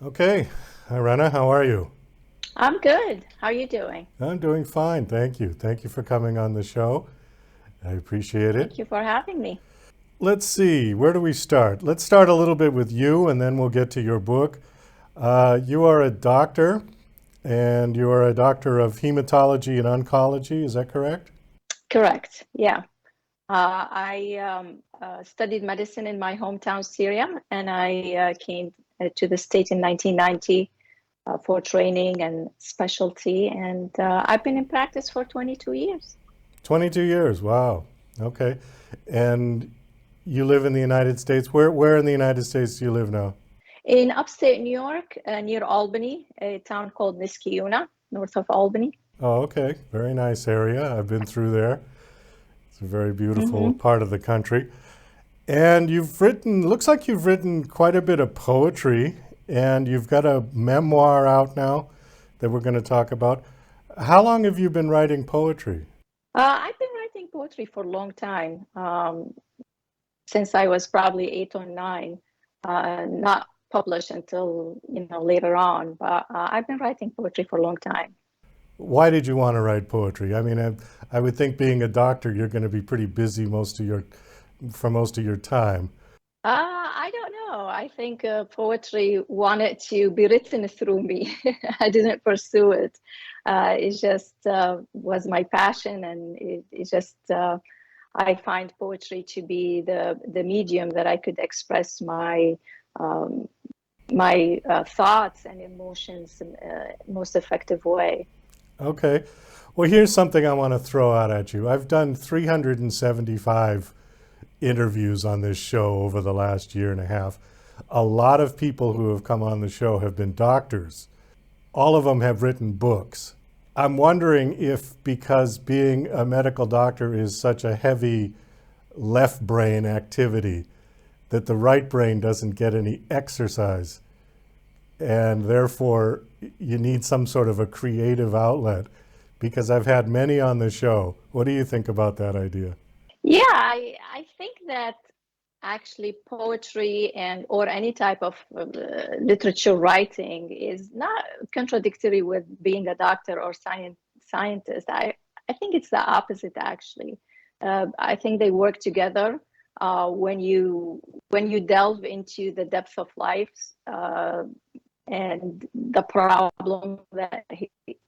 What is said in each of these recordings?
Okay. Hi, Rana. How are you? I'm good. How are you doing? I'm doing fine. Thank you. Thank you for coming on the show. I appreciate it. Thank you for having me. Let's see. Where do we start? Let's start a little bit with you, and then we'll get to your book. You are a doctor, and you are a doctor of hematology and oncology. Is that correct? Correct. Yeah. I studied medicine in my hometown, Syria, and I came to the state in 1990 for training and specialty. And I've been in practice for 22 years 22 years. Wow. Okay. And you live in the United States. Where in the United States do you live now? in upstate New York, near Albany, a town called Niskayuna, north of Albany. Oh, okay. Very nice area. I've been through there. It's a very beautiful hmm part of the country. And you've written, looks like you've written quite a bit of poetry, and you've got a memoir out now that we're going to talk about. How long have you been writing poetry? I've been writing poetry for a long time. Since I was probably 8 or 9, not published until later on. But I've been writing poetry for a long time. Why did you want to write poetry? I mean, I would think being a doctor, you're going to be pretty busy for most of your time. I don't know. I think poetry wanted to be written through me. I didn't pursue it. It just was my passion, and it just I find poetry to be the medium that I could express um, my thoughts and emotions in most effective way. Okay. Well, here's something I want to throw out at you. I've done 375 interviews on this show over the last year and a half. A lot of people who have come on the show have been doctors. All of them have written books. I'm wondering if, because being a medical doctor is such a heavy left brain activity, that the right brain doesn't get any exercise, and therefore you need some sort of a creative outlet. Because I've had many on the show. What do you think about that idea? Yeah, I think that actually poetry and or any type of literature writing is not contradictory with being a doctor or scientist. I think it's the opposite actually. I think they work together when you delve into the depth of life and the problem that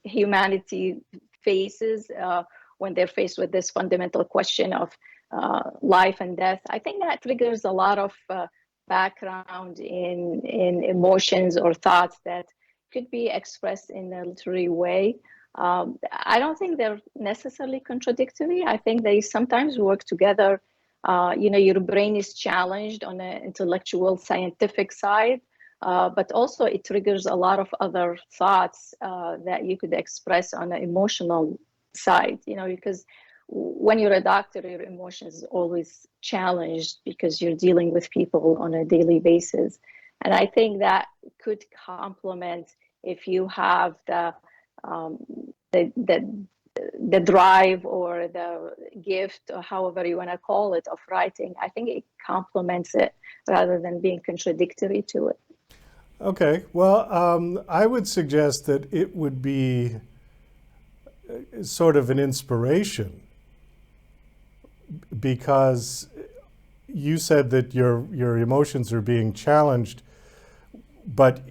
humanity faces when they're faced with this fundamental question of life and death. I think that triggers a lot of background in emotions or thoughts that could be expressed in a literary way. I don't think they're necessarily contradictory. I think they sometimes work together. Your brain is challenged on an intellectual, scientific side, but also it triggers a lot of other thoughts that you could express on an emotional side, because when you're a doctor, your emotions is always challenged because you're dealing with people on a daily basis. And I think that could complement if you have um, the the drive or the gift or however you want to call it of writing. I think it complements it rather than being contradictory to it. Okay, well, I would suggest that it would be sort of an inspiration because you said that your emotions are being challenged, but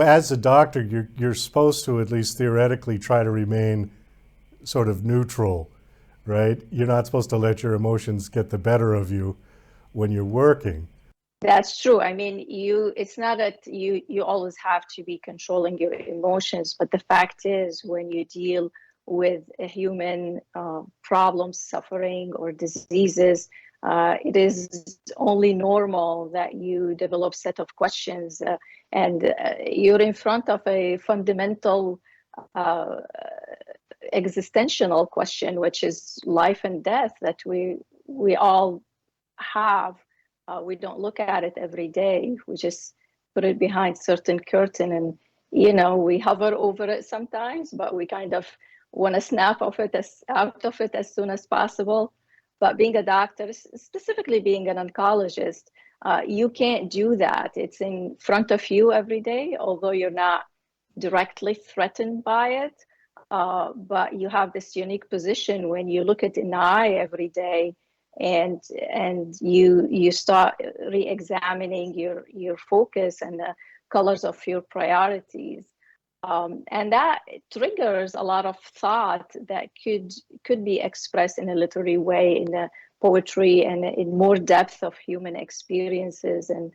as a doctor, you're supposed to at least theoretically try to remain sort of neutral, right? You're not supposed to let your emotions get the better of you when you're working. That's true. I mean, it's not that you always have to be controlling your emotions, but the fact is when you deal with a human problems, suffering, or diseases, it is only normal that you develop set of questions, and you're in front of a fundamental uh, existential question, which is life and death that we all have. We don't look at it every day. We just put it behind certain curtain, and we hover over it sometimes, but we kind of want to snap off it out of it as soon as possible. But being a doctor, specifically being an oncologist, You can't do that. It's in front of you every day, although you're not directly threatened by it. But you have this unique position when you look it in the eye every day, and you start re-examining your focus and the colors of your priorities. And that triggers a lot of thought that could be expressed in a literary way, in the poetry, and in more depth of human experiences, and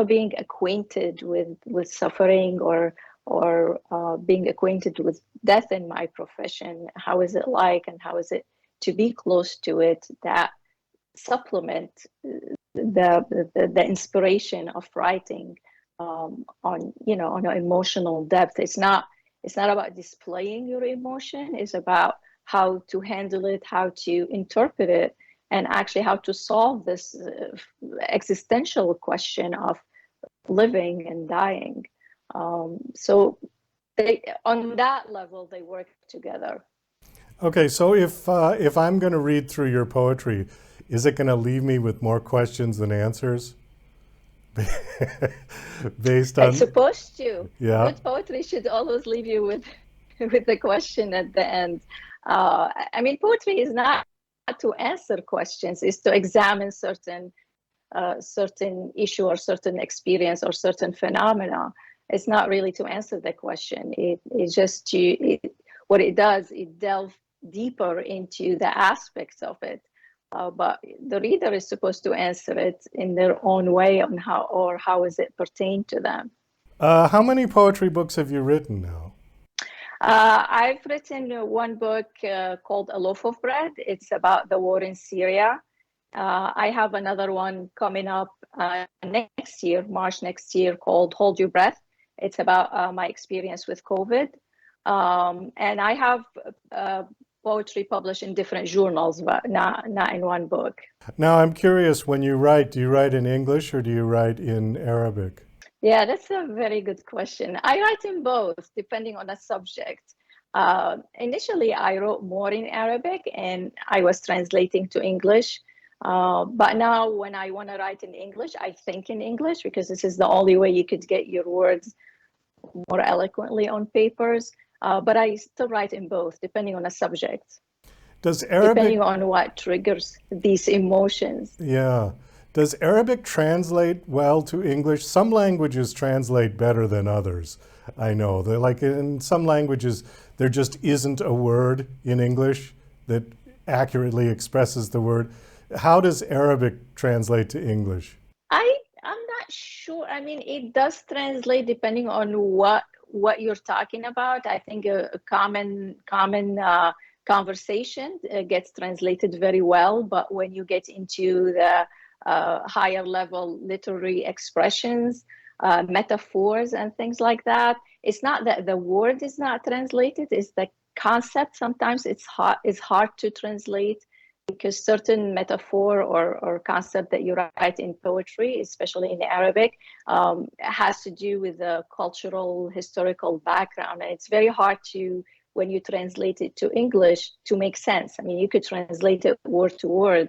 being acquainted with suffering, or being acquainted with death in my profession. How is it like, and how is it to be close to it? That supplement the inspiration of writing on an emotional depth. It's not about displaying your emotion. It's about how to handle it, how to interpret it, and actually how to solve this existential question of living and dying. So on that level, they work together. Okay, so if I'm going to read through your poetry, is it going to leave me with more questions than answers? Based on, It's supposed to. yeah. Good poetry should always leave you with the question at the end. Poetry is not to answer questions; it's to examine certain issue or certain experience or certain phenomena. It's not really to answer the question. It's just what it does. It delves deeper into the aspects of it. But the reader is supposed to answer it in their own way on how is it pertain to them. How many poetry books have you written now? I've written one book called A Loaf of Bread. It's about the war in Syria. I have another one coming up next year, March next year, called Hold Your Breath. It's about my experience with COVID. And I have poetry published in different journals, but not in one book. Now, I'm curious, when you write, do you write in English or do you write in Arabic? Yeah, that's a very good question. I write in both, depending on the subject. Initially, I wrote more in Arabic, and I was translating to English. But now when I want to write in English, I think in English, because this is the only way you could get your words more eloquently on papers. But I still write in both, depending on the subject. Does Arabic, depending on what triggers these emotions. yeah. Does Arabic translate well to English? Some languages translate better than others. I know that, like in some languages, there just isn't a word in English that accurately expresses the word. How does Arabic translate to English? I'm not sure. I mean, it does translate depending on what you're talking about. I think a common conversation gets translated very well, but when you get into the higher level literary expressions, metaphors, and things like that, it's not that the word is not translated; it's the concept. Sometimes it's hard to translate, because certain metaphor or concept that you write in poetry, especially in Arabic, has to do with the cultural, historical background. And it's very hard to, when you translate it to English, to make sense. I mean, you could translate it word to word,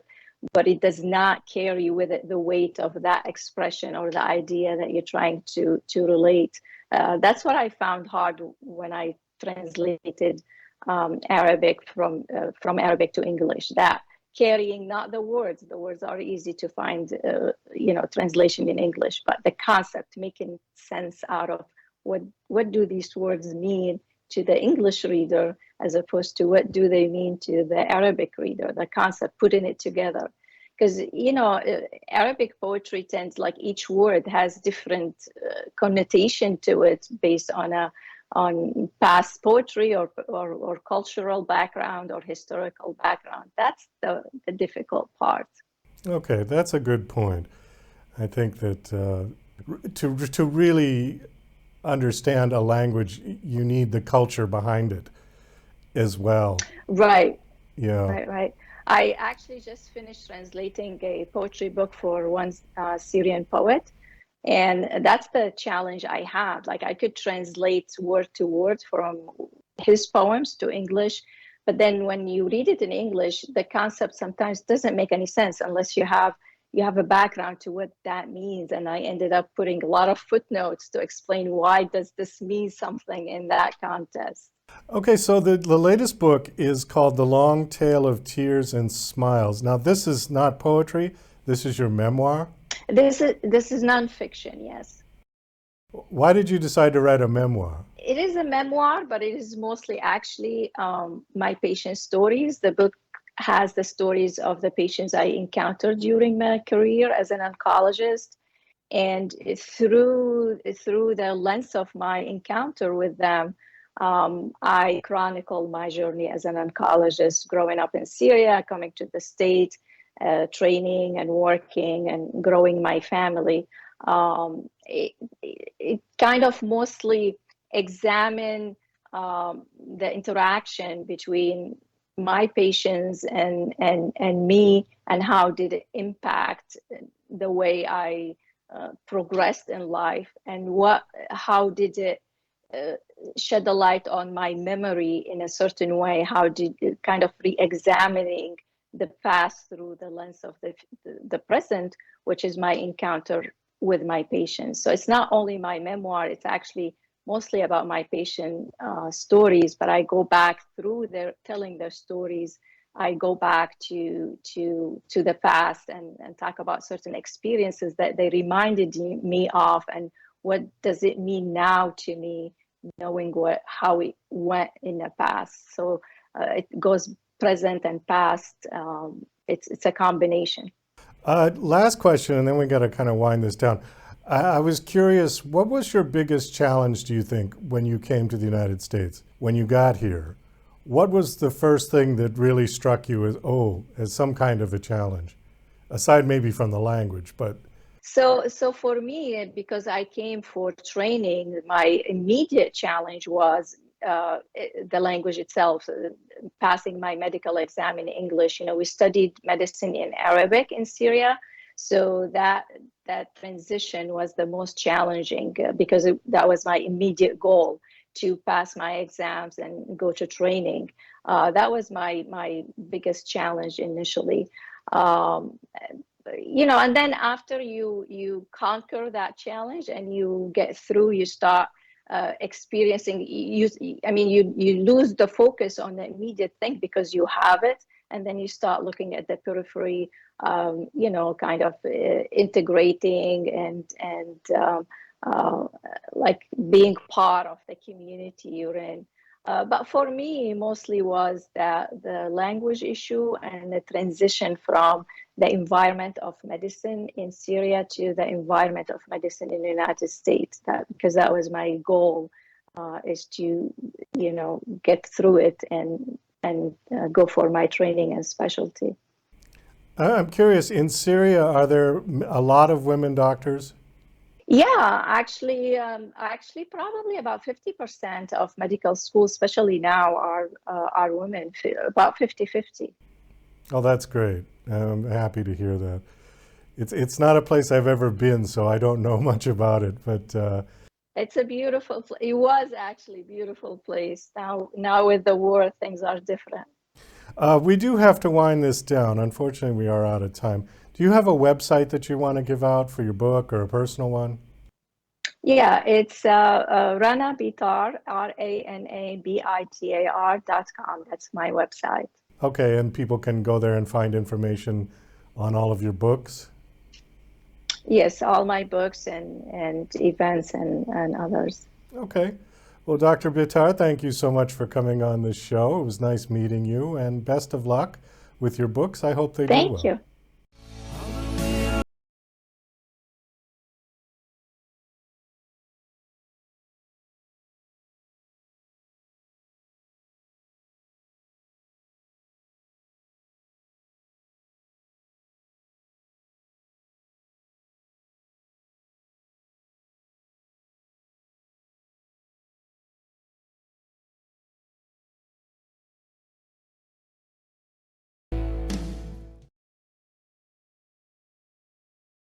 but it does not carry with it the weight of that expression or the idea that you're trying to relate. That's what I found hard when I translated Arabic from Arabic to English, that carrying not the words are easy to find translation in English, but the concept, making sense out of what do these words mean to the English reader, as opposed to what do they mean to the Arabic reader, the concept, putting it together. Because Arabic poetry tends, like, each word has different connotation to it based on past poetry or cultural background or historical background. That's the difficult part. Okay, that's a good point. I think that to really understand a language, you need the culture behind it as well. Right. Yeah. Right. I actually just finished translating a poetry book for one Syrian poet. And that's the challenge I had. Like, I could translate word to word from his poems to English, but then when you read it in English, the concept sometimes doesn't make any sense unless you have you have a background to what that means. And I ended up putting a lot of footnotes to explain why does this mean something in that context. Okay, so the latest book is called The Long Tale of Tears and Smiles. Now, this is not poetry. This is your memoir. This is nonfiction, yes. Why did you decide to write a memoir? It is a memoir, but it is mostly actually my patient stories. The book has the stories of the patients I encountered during my career as an oncologist. And through the lens of my encounter with them, I chronicle my journey as an oncologist, growing up in Syria, coming to the States, training and working and growing my family. It kind of mostly examine the interaction between my patients and me, and how did it impact the way I progressed in life, and how did it shed a light on my memory in a certain way. How did it kind of re-examining the past through the lens of the present, which is my encounter with my patients. So it's not only my memoir, it's actually mostly about my patient stories, but I go back through telling their stories. I go back to the past and talk about certain experiences that they reminded me of, and what does it mean now to me, knowing how it went in the past. So it goes present and past. It's a combination. Last question, and then we got to kind of wind this down. I was curious, what was your biggest challenge, do you think, when you came to the United States? When you got here, what was the first thing that really struck you as some kind of a challenge? Aside maybe from the language, but... So for me, because I came for training, my immediate challenge was the language itself, passing my medical exam in English. We studied medicine in Arabic in Syria. So that transition was the most challenging because that was my immediate goal, to pass my exams and go to training. That was my biggest challenge initially. And then after you conquer that challenge and you get through, you start experiencing, you lose the focus on the immediate thing because you have it, and then you start looking at the periphery, kind of integrating and like being part of the community you're in. But for me, mostly was the language issue and the transition from the environment of medicine in Syria to the environment of medicine in the United States. Because that was my goal, is to, get through it and go for my training and specialty. I'm curious, in Syria, are there a lot of women doctors? Yeah, actually, probably about 50% of medical schools, especially now, are women, about 50-50. Oh, that's great. I'm happy to hear that. It's not a place I've ever been, so I don't know much about it, but It's a beautiful place. It was actually a beautiful place. Now with the war, things are different. we do have to wind this down. Unfortunately, we are out of time. Do you have a website that you want to give out for your book, or a personal one? Yeah, it's Rana Bitar, RanaBitar.com. That's my website. Okay, and people can go there and find information on all of your books? Yes, all my books and events and others. Okay. Well, Dr. Bittar, thank you so much for coming on this show. It was nice meeting you, and best of luck with your books. I hope they do well. Thank you.